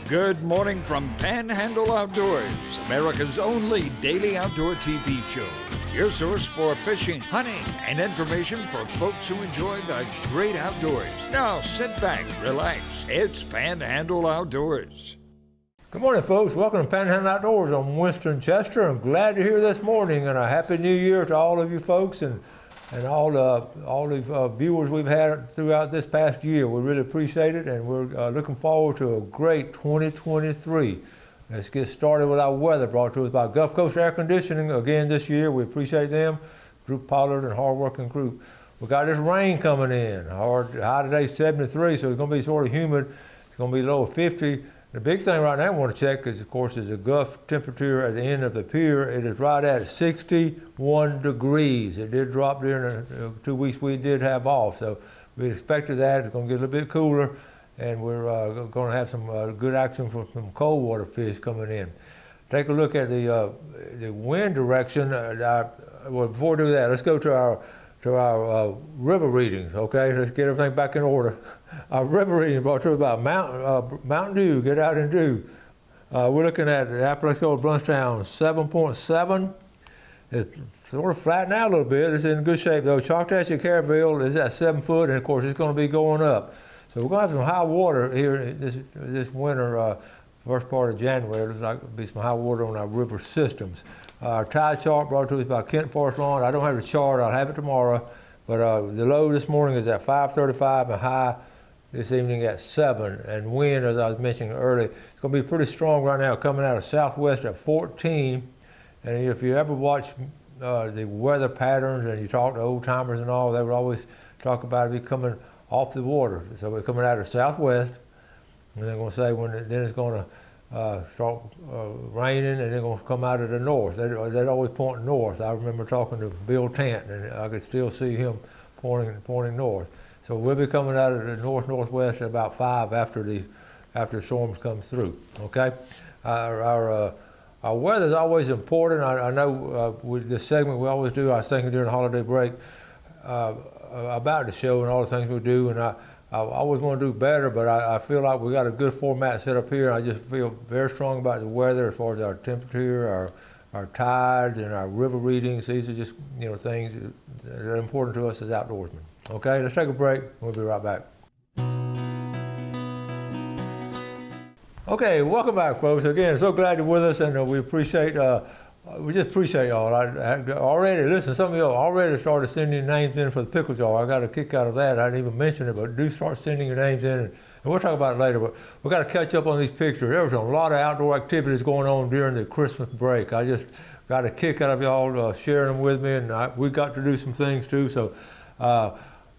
Good morning from Panhandle Outdoors, America's only daily outdoor TV show. Your source for fishing, hunting, and information for folks who enjoy the great outdoors. Now sit back, relax. It's Panhandle Outdoors. Good morning, folks. Welcome to Panhandle Outdoors. I'm Winston Chester. I'm glad you're here this morning, and a happy New Year to all of you folks and all the viewers we've had throughout this past year. We really appreciate it, and we're looking forward to a great 2023. Let's get started with our weather, brought to us by Gulf Coast Air Conditioning again this year. We appreciate them, Group Pollard and hard-working group. We got this rain coming in. Our high today 73, so it's going to be sort of humid. It's going to be low of 50. The big thing right now I want to check is, of course, is the Gulf temperature at the end of the pier. It is right at 61 degrees. It did drop during the 2 weeks we did have off, so we expected that. It's going to get a little bit cooler, and we're going to have some good action from some cold water fish coming in. Take a look at the wind direction. Well, before we do that, let's go to our river readings, okay? Let's get everything back in order. Our river reading brought to us by Mountain Dew, get out and do. We're looking at the Apalachicola Bluntstown 7.7. It's sort of flattened out a little bit. It's in good shape though. Choctaw Caraville is at 7 foot, and of course it's going to be going up. So we're going to have some high water here this winter, first part of January. There's like to be some high water on our river systems. Our tide chart brought to us by Kent Forest Lawn. I don't have the chart. I'll have it tomorrow. But the low this morning is at 5:35 and high this evening at 7. And wind, as I was mentioning earlier, it's going to be pretty strong right now, coming out of southwest at 14. And if you ever watch the weather patterns and you talk to old timers and all, they would always talk about it coming off the water. So we're coming out of southwest, and they're going to say then it's going to start raining, and they're going to come out of the north. They'd always point north. I remember talking to Bill Tant, and I could still see him pointing north. So we'll be coming out of the northwest at about 5 after the storms come through. Okay, our weather is always important. I know with this segment we always do. I was thinking during the holiday break about the show and all the things we do, and I always want to do better, but I feel like we got a good format set up here. I just feel very strong about the weather as far as our temperature, our tides, and our river readings. These are just things that are important to us as outdoorsmen. Okay, let's take a break. We'll be right back. Okay, welcome back, folks. Again, so glad you're with us, and we just appreciate y'all. Some of y'all already started sending your names in for the pickle jar. I got a kick out of that. I didn't even mention it, but do start sending your names in, and we'll talk about it later. But we got to catch up on these pictures. There was a lot of outdoor activities going on during the Christmas break. I just got a kick out of y'all sharing them with me, and we got to do some things too. So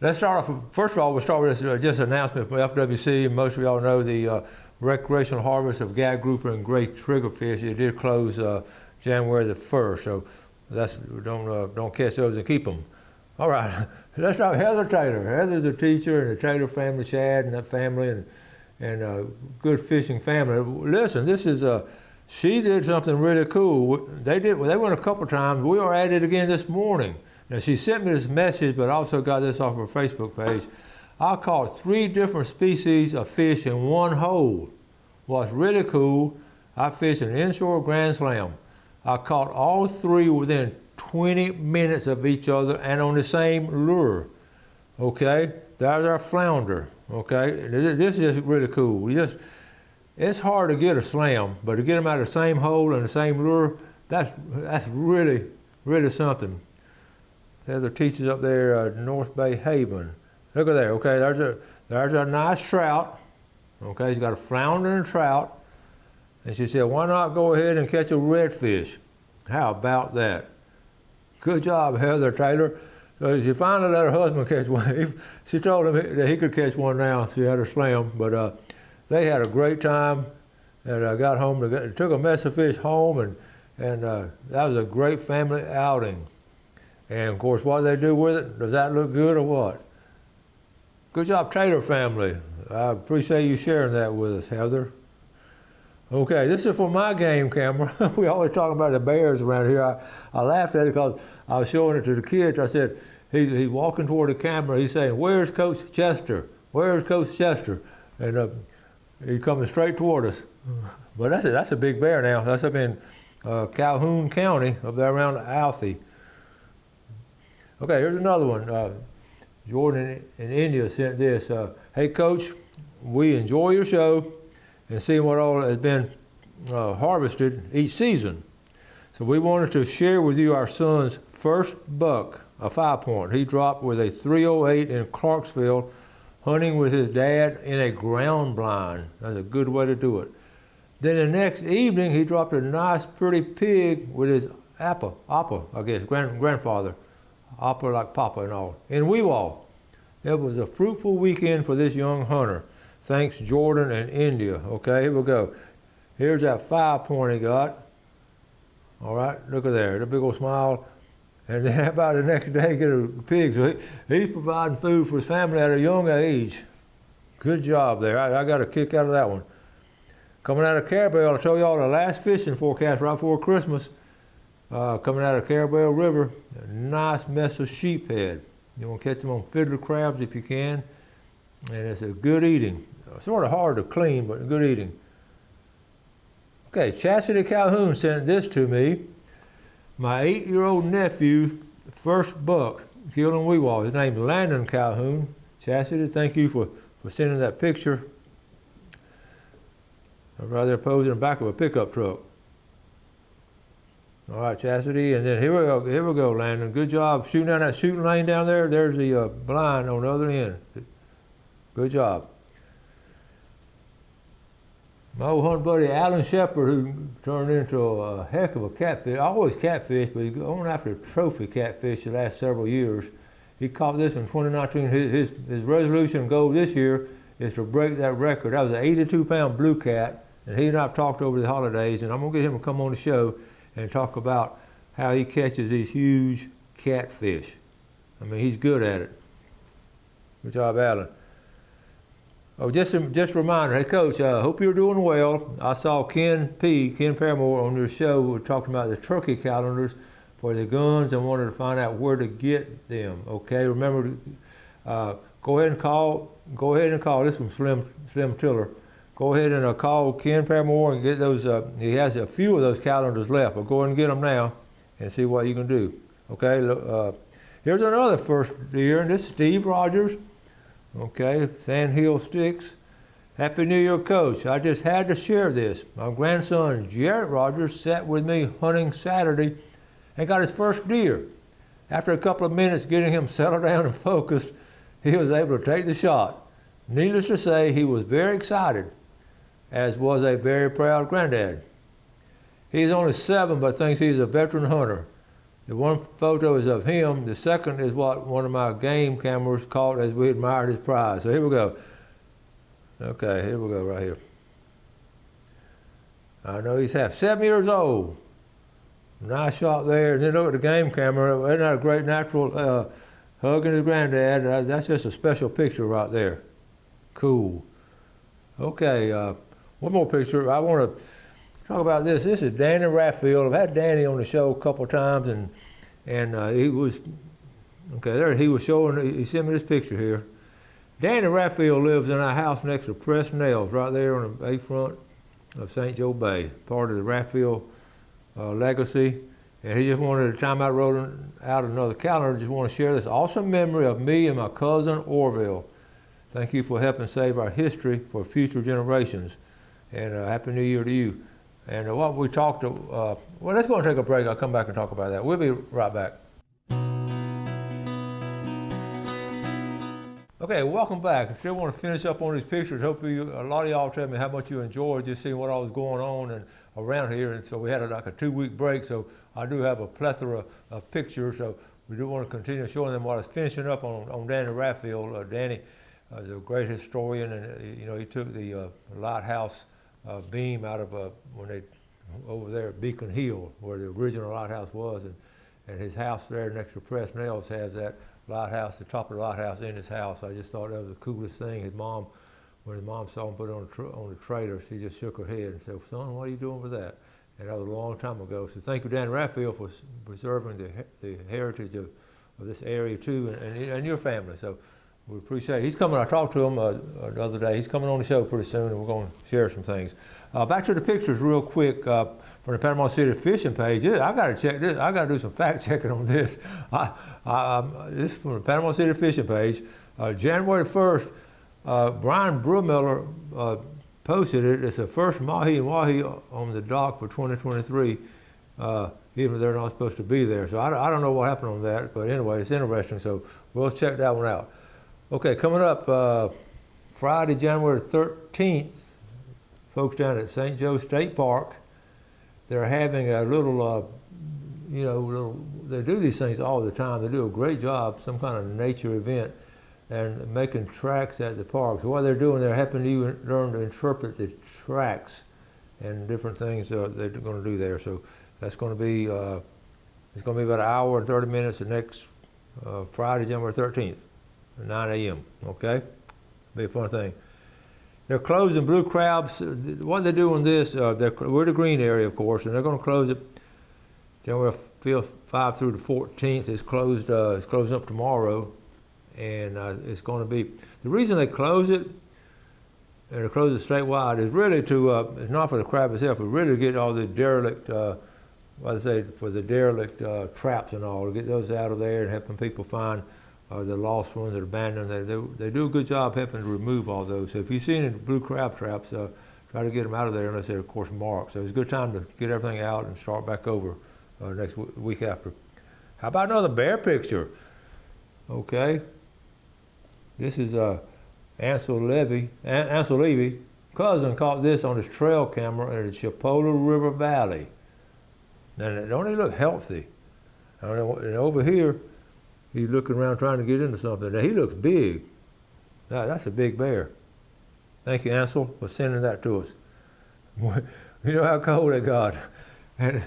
let's start off. First of all, we'll start with just an announcement from FWC, and most of y'all know the recreational harvest of gag grouper and gray triggerfish. It did close January the 1st, so don't catch those and keep them. All right, let's start with Heather Taylor. Heather's a teacher in the Taylor family, Chad and that family, and a good fishing family. Listen, she did something really cool. They went a couple times. We are at it again this morning. Now she sent me this message, but I also got this off her Facebook page. I caught 3 different species of fish in one hole. What's really cool, I fished an inshore Grand Slam. I caught all 3 within 20 minutes of each other and on the same lure. Okay, there's our flounder. Okay, this is just really cool. It's hard to get a slam, but to get them out of the same hole and the same lure, that's really, really something. There's a teachers up there, North Bay Haven. Look at there. Okay, there's a nice trout. Okay, he's got a flounder and a trout. And she said, why not go ahead and catch a redfish? How about that? Good job, Heather Taylor. So she finally let her husband catch one. She told him that he could catch one now. She had her slam. But they had a great time. And I got home, took a mess of fish home, and that was a great family outing. And of course, what do they do with it? Does that look good or what? Good job, Taylor family. I appreciate you sharing that with us, Heather. Okay, this is for my game camera. We always talk about the bears around here. I laughed at it because I was showing it to the kids. I said, he's walking toward the camera. He's saying, where's Coach Chester? Where's Coach Chester? And He's coming straight toward us. But that's a big bear now. That's up in Calhoun County, up there around Althea. Okay, here's another one. Jordan in India sent this. Hey, Coach, we enjoy your show and seeing what all has been harvested each season. So we wanted to share with you our son's first buck, a 5-point. He dropped with a 308 in Clarksville, hunting with his dad in a ground blind. That's a good way to do it. Then the next evening, he dropped a nice, pretty pig with his Appa, I guess, grandfather. Appa like Papa and all, in Weewall. It was a fruitful weekend for this young hunter. Thanks, Jordan and India. Okay, here we go. Here's that 5-point he got. All right, look at there, the big old smile. And then about the next day, get a pig. So he's providing food for his family at a young age. Good job there. I got a kick out of that one. Coming out of Carabel, I'll show you all the last fishing forecast right before Christmas. Coming out of Carabel River, a nice mess of sheephead. You want to catch them on fiddler crabs if you can. And it's a good eating. Sort of hard to clean, but good eating. Okay, Chastity Calhoun sent this to me. My 8-year-old nephew, first buck, killed in Weewall. His name's Landon Calhoun. Chastity, thank you for sending that picture. Right there posing in the back of a pickup truck. All right, Chastity, and then here we go, Landon. Good job shooting down that shooting lane down there. There's the blind on the other end. Good job. My old hunt buddy, Alan Shepard, who turned into a heck of a catfish. I always catfish, but he's going after a trophy catfish the last several years. He caught this in 2019. His resolution goal this year is to break that record. That was an 82-pound blue cat, and he and I have talked over the holidays, and I'm going to get him to come on the show and talk about how he catches these huge catfish. I mean, he's good at it. Good job, Alan. Oh, just a reminder, hey Coach, I hope you're doing well. I saw Ken Paramore on your show. We were talking about the turkey calendars for the guns and wanted to find out where to get them. Okay, remember, go ahead and call. This from Slim Tiller. Go ahead and call Ken Paramore and get those. He has a few of those calendars left, but go ahead and get them now and see what you can do. Okay, here's another first year, and this is Steve Rogers. Okay, Sandhill Sticks. Happy New Year, Coach. I just had to share this. My grandson, Jarrett Rogers, sat with me hunting Saturday and got his first deer. After a couple of minutes getting him settled down and focused, he was able to take the shot. Needless to say, he was very excited, as was a very proud granddad. He's only 7, but thinks he's a veteran hunter. The one photo is of him. The second is what one of my game cameras caught as we admired his prize. So here we go. Okay, here we go right here. I know he's 7 years old. Nice shot there. And then look at the game camera. Isn't that a great natural hugging his granddad? That's just a special picture right there. Cool. Okay, one more picture. I want to talk about this. This is Danny Rathfield. I've had Danny on the show a couple of times, and he was, okay, there he was showing, he sent me this picture here. Danny Rathfield lives in our house next to Press Nails, right there on the bayfront of St. Joe Bay, part of the Rathfield legacy. And he just wanted, the time I wrote out another calendar, just want to share this awesome memory of me and my cousin Orville. Thank you for helping save our history for future generations. And Happy New Year to you. And what we talked to, well, let's go and take a break. I'll come back and talk about that. We'll be right back. Okay, welcome back. I still want to finish up on these pictures. Hopefully, a lot of y'all tell me how much you enjoyed just seeing what all was going on and around here. And so we had like a 2-week break. So I do have a plethora of pictures. So we do want to continue showing them while I was finishing up on Danny Rathfield. Danny is a great historian, and he took the lighthouse beam out of when they over there at Beacon Hill, where the original lighthouse was, and his house there next to Press Nails has that lighthouse, the top of the lighthouse in his house. I just thought that was the coolest thing. When his mom saw him put it on the trailer, she just shook her head and said, "Son, what are you doing with that?" And that was a long time ago. So thank you, Dan Rathfield, for preserving the heritage of this area too, and your family. So we appreciate it. He's coming. I talked to him the other day. He's coming on the show pretty soon, and we're going to share some things. Back to the pictures real quick from the Panama City fishing page. I got to check this. I got to do some fact checking on this. This is from the Panama City fishing page. January 1st, Brian Brumiller posted it. It's the first mahi and wahi on the dock for 2023, even though they're not supposed to be there. So I don't know what happened on that, but anyway, it's interesting. So we'll check that one out. Okay, coming up Friday, January 13th, folks down at St. Joe State Park, they're having a little, they do these things all the time. They do a great job, some kind of nature event, and making tracks at the park. So what they're doing, they're helping you learn to interpret the tracks and different things they're going to do there. So that's going to be, it's going to be about an hour and 30 minutes the next Friday, January 13th. 9 a.m., okay? Be a fun thing. They're closing Blue Crabs. What they do on this, we're the green area, of course, and they're going to close it January 5 through the 14th. It's closed. It's closing up tomorrow, and it's going to be. The reason they close it, and they close it statewide, is really to. It's not for the crab itself, but really to get all the derelict. What I say for the derelict traps and all, to get those out of there and helping people find. The lost ones that are abandoned, they do a good job helping to remove all those. So if you see any blue crab traps, try to get them out of there unless they're, of course, marked. So it's a good time to get everything out and start back over next week after. How about another bear picture? Okay. This is Ansel Levy. Cousin caught this on his trail camera in the Chipola River Valley. And don't he look healthy? And over here, he's looking around trying to get into something. Now, he looks big. Now, that's a big bear. Thank you, Ansel, for sending that to us. You know how cold it got. And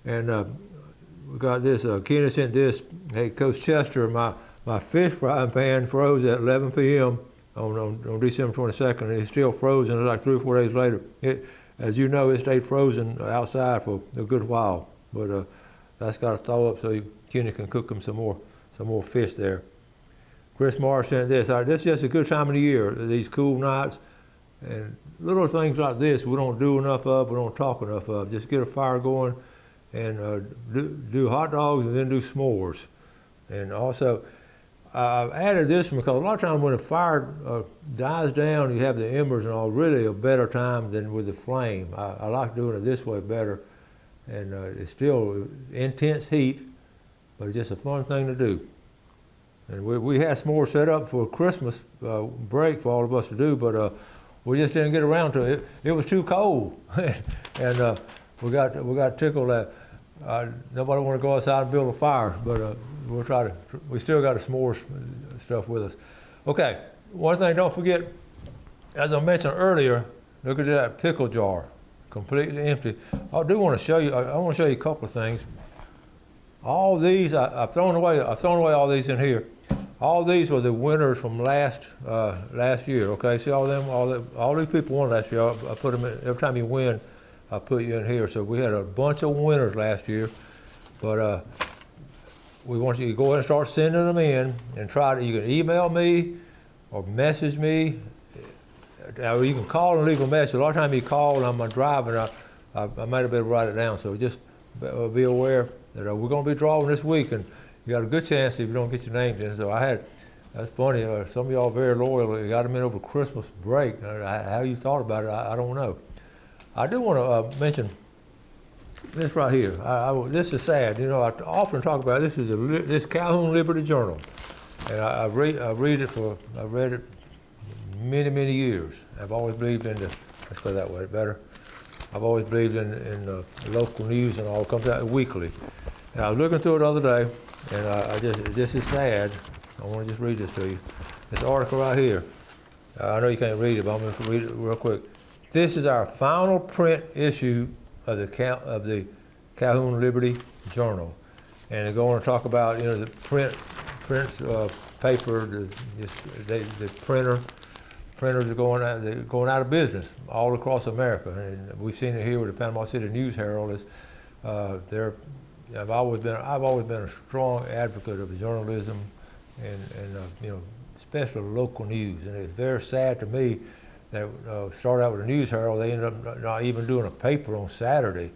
we got this. Kenny sent this. Hey, Coach Chester, my fish frying pan froze at 11 p.m. on December 22nd. And it's still frozen. It's like 3 or 4 days later. As you know, it stayed frozen outside for a good while. But that's got to thaw up so Kenny can cook them some more fish there. Chris Morris sent this. This is just a good time of the year, these cool nights. And little things like this we don't do enough of, we don't talk enough of. Just get a fire going and do hot dogs and then do s'mores. And also, I've added this one because a lot of times when a fire dies down, you have the embers and all, really a better time than with the flame. I like doing it this way better. And it's still intense heat, but it's just a fun thing to do. And we had s'mores set up for Christmas break for all of us to do, but we just didn't get around to it. It was too cold, and we got tickled that nobody want to go outside and build a fire, but we'll try to. We still got a s'mores stuff with us. Okay, one thing don't forget, as I mentioned earlier, look at that pickle jar, completely empty. I do want to show you. I want to show you a couple of things. All these, I've thrown away all these in here. All these were the winners from last year. Okay, see all these people won last year. I put them in, every time you win, I put you in here. So we had a bunch of winners last year, but we want you to go ahead and start sending them in and try to. You can email me or message me. Or you can call and leave a message. A lot of times you call and I'm driving. I might have better write it down. So just be aware that we're going to be drawing this week, and you got a good chance if you don't get your names in. So that's funny, some of y'all very loyal. You got them in over Christmas break. How you thought about it, I don't know. I do want to mention this right here. This is sad. You know, I often talk about this. This Calhoun Liberty Journal, and I've read it many years. I've always believed in let's go that way better. I've always believed in local news and all. It comes out weekly. And I was looking through it the other day, and this is sad. I want to just read this to you. This article right here. I know you can't read it, but I'm going to read it real quick. This is our final print issue of the Calhoun Liberty Journal, and they're going to talk about the print paper, the printers are going out of business all across America, and we've seen it here with the Panama City News Herald. I've always been a strong advocate of journalism, and especially local news. And it's very sad to me that started out with the News Herald. They ended up not even doing a paper on Saturday.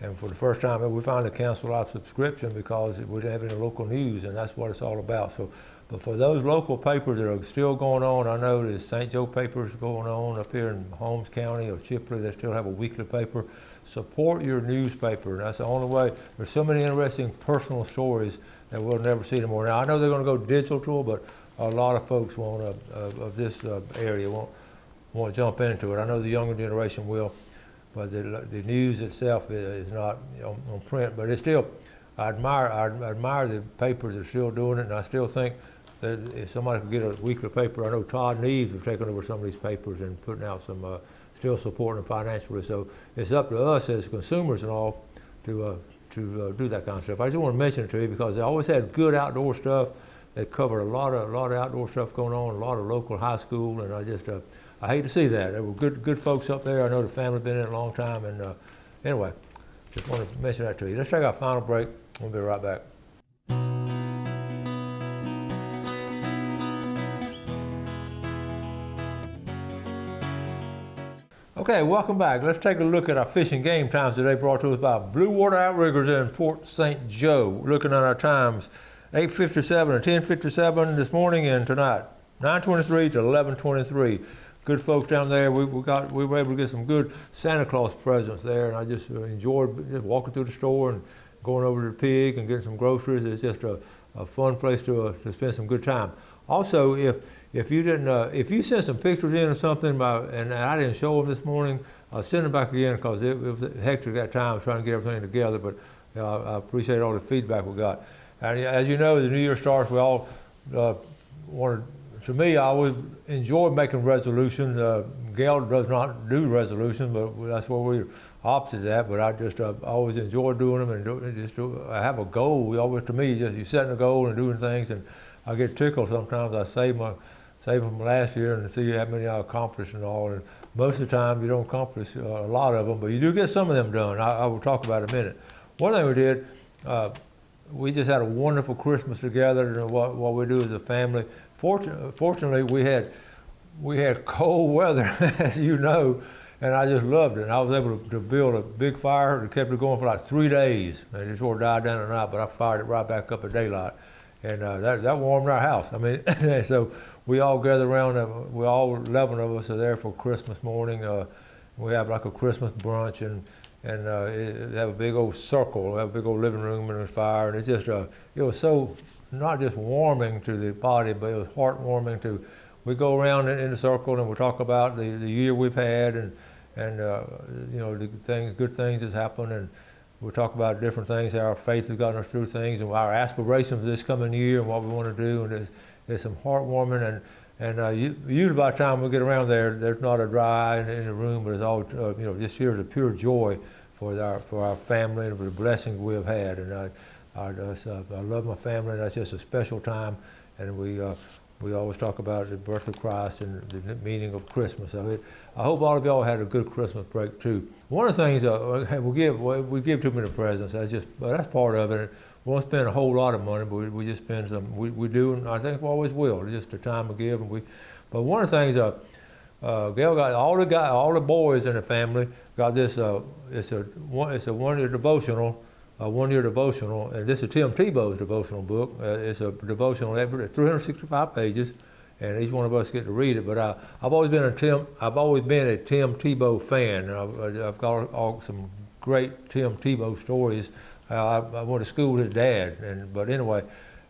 And for the first time, we finally canceled our subscription because we didn't have any local news, and that's what it's all about. So, but for those local papers that are still going on, I know there's St. Joe papers going on up here in Holmes County or Chipley. They still have a weekly paper. Support your newspaper, and that's the only way. There's so many interesting personal stories that we'll never see anymore. Now, I know they're going to go digital, but a lot of folks of this area won't jump into it. I know the younger generation will. But the news itself is not on print, but it's still, I admire the papers that are still doing it, and I still think that if somebody could get a weekly paper, I know Todd Neves have taken over some of these papers and putting out some, still supporting them financially. So it's up to us as consumers and all to do that kind of stuff. I just want to mention it to you because they always had good outdoor stuff. They covered a lot of outdoor stuff going on, a lot of local high school, and I hate to see that. There were good folks up there. I know the family's been in it a long time, and anyway, just wanted to mention that to you. Let's take our final break. We'll be right back. Okay, welcome back. Let's take a look at our fishing game times today, brought to us by Blue Water Outriggers in Port St. Joe. Looking at our times, 8:57 and 10:57 this morning and tonight, 9:23 to 11:23. Good folks down there. We were able to get some good Santa Claus presents there, and I just enjoyed just walking through the store and going over to the pig and getting some groceries. It's just a fun place to spend some good time. Also, if you sent some pictures in or something, and I didn't show them this morning, I'll send them back again because it was hectic that time trying to get everything together. But I appreciate all the feedback we got. And as you know, the new year starts. We all wanted. To me, I always enjoy making resolutions. Gail does not do resolutions, but that's where we're opposite of that. But I just always enjoy doing them and I have a goal. To me, just you setting a goal and doing things, and I get tickled sometimes. I save them from last year and see how many I accomplished and all. And most of the time, you don't accomplish a lot of them, but you do get some of them done. I will talk about it in a minute. One thing we did. We just had a wonderful Christmas together, and what we do as a family. Fortunately, we had cold weather, as you know, and I just loved it. And I was able to build a big fire that kept it going for like 3 days. And it sort of died down at night, but I fired it right back up at daylight. And that warmed our house. I mean, so we all gathered around. We all 11 of us are there for Christmas morning. We have like a Christmas brunch and have a big old circle, have a big old living room and a fire, and it was so not just warming to the body, but it was heartwarming to. We go around in the circle and we talk about the year we've had and the good things that's happened, and we talk about different things, how our faith has gotten us through things, and our aspirations for this coming year and what we want to do, and there's some heartwarming and usually by the time we get around there's not a dry eye in the room, but it's all this year is a pure joy for our family and for the blessings we have had. And I love my family. And that's just a special time, and we always talk about the birth of Christ and the meaning of Christmas. So I hope all of y'all had a good Christmas break too. One of the things we give too many presents. That's part of it. We won't spend a whole lot of money, but we just spend some. We do, and I think we always will. It's just a time to give, But one of the things, Gail got all the boys in the family got this. It's a 1 year devotional, and this is Tim Tebow's devotional book. It's a devotional, 365 pages, and each one of us get to read it. But I've always been a Tim Tebow fan. And I've got some great Tim Tebow stories. I went to school with his dad, but anyway,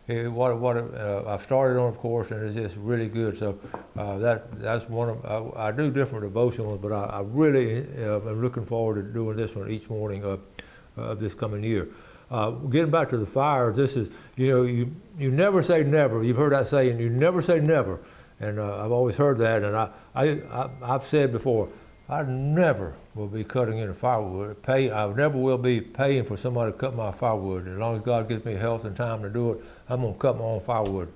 I've started on, of course, and it's just really good. So that's one of I do different devotionals, but I really am looking forward to doing this one each morning of this coming year. Getting back to the fires, this is you never say never. You've heard that saying, you never say never, and I've always heard that, and I've said before, I never will be cutting any firewood. I never will be paying for somebody to cut my firewood. As long as God gives me health and time to do it, I'm going to cut my own firewood.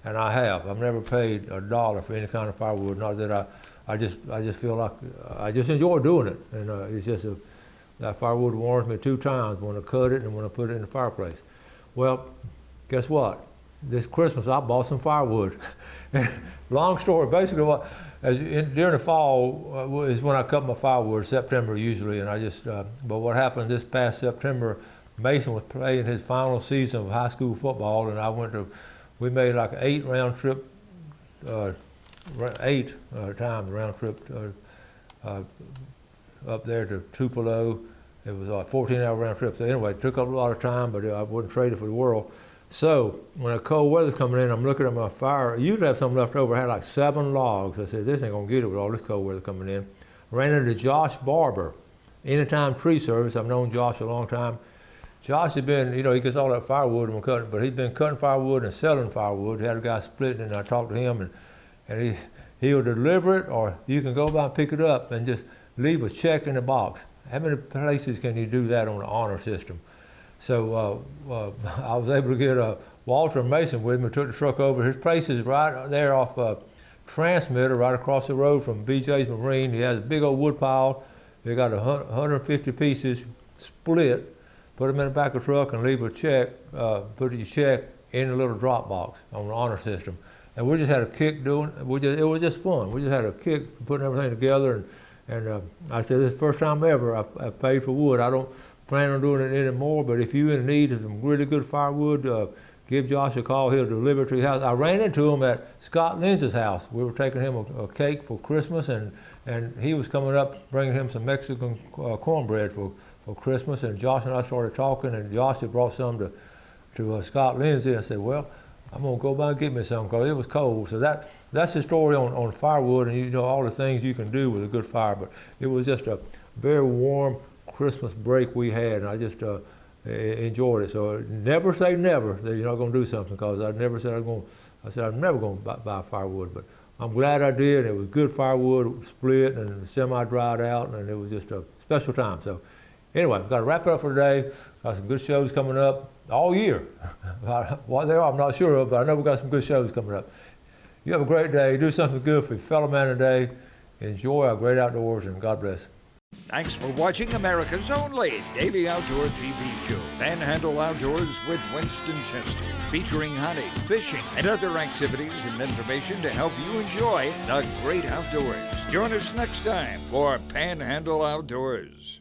And I have. I've never paid $1 for any kind of firewood. Not that I just feel like I just enjoy doing it. And it's just that firewood warms me 2 times, when I cut it and when I put it in the fireplace. Well, guess what? this Christmas I bought some firewood. Long story, basically during the fall is when I cut my firewood, September usually, and I just, but what happened this past September, Mason was playing his final season of high school football, and we made like an 8 round trip, 8 times round trip up there to Tupelo. It was a 14-hour round trip. So anyway, it took up a lot of time, but I wouldn't trade it for the world. So when the cold weather's coming in, I'm looking at my fire. I usually have something left over. I had like 7 logs. I said, this ain't gonna get it with all this cold weather coming in. Ran into Josh Barber, Anytime Tree Service. I've known Josh a long time. Josh had been, he gets all that firewood and cutting, but he'd been cutting firewood and selling firewood. He had a guy splitting it, and I talked to him, and he'll deliver it, or you can go by and pick it up and just leave a check in the box. How many places can you do that on an honor system? So I was able to get Walter Mason with me, took the truck over. His place is right there off Transmitter, right across the road from BJ's Marine. He has a big old wood pile. They got 150 pieces split, put them in the back of the truck and leave a check, put your check in the little drop box on the honor system. And we just had a kick doing it. It was just fun. We just had a kick putting everything together. And I said, this is the first time ever I've paid for wood. I don't plan on doing it anymore, but if you're in need of some really good firewood, give Josh a call. He'll deliver it to your house. I ran into him at Scott Lenz's house. We were taking him a cake for Christmas, and he was coming up bringing him some Mexican cornbread for Christmas, and Josh and I started talking, and Josh had brought some to Scott Lindsay. I said, well, I'm gonna go by and get me some because it was cold. So that's the story on firewood, and all the things you can do with a good fire. But it was just a very warm Christmas break we had, and I just enjoyed it. So never say never that you're not gonna do something, because I never said I said I'm never gonna buy firewood, but I'm glad I did. It was good firewood, it was split and semi-dried out, and it was just a special time. So anyway, we've got to wrap it up for today. Got some good shows coming up all year. What they are, I'm not sure of, but I know we've got some good shows coming up. You have a great day. Do something good for your fellow man today. Enjoy our great outdoors, and God bless. Thanks for watching America's only daily outdoor TV show, Panhandle Outdoors with Winston Chester, featuring hunting, fishing, and other activities and information to help you enjoy the great outdoors. Join us next time for Panhandle Outdoors.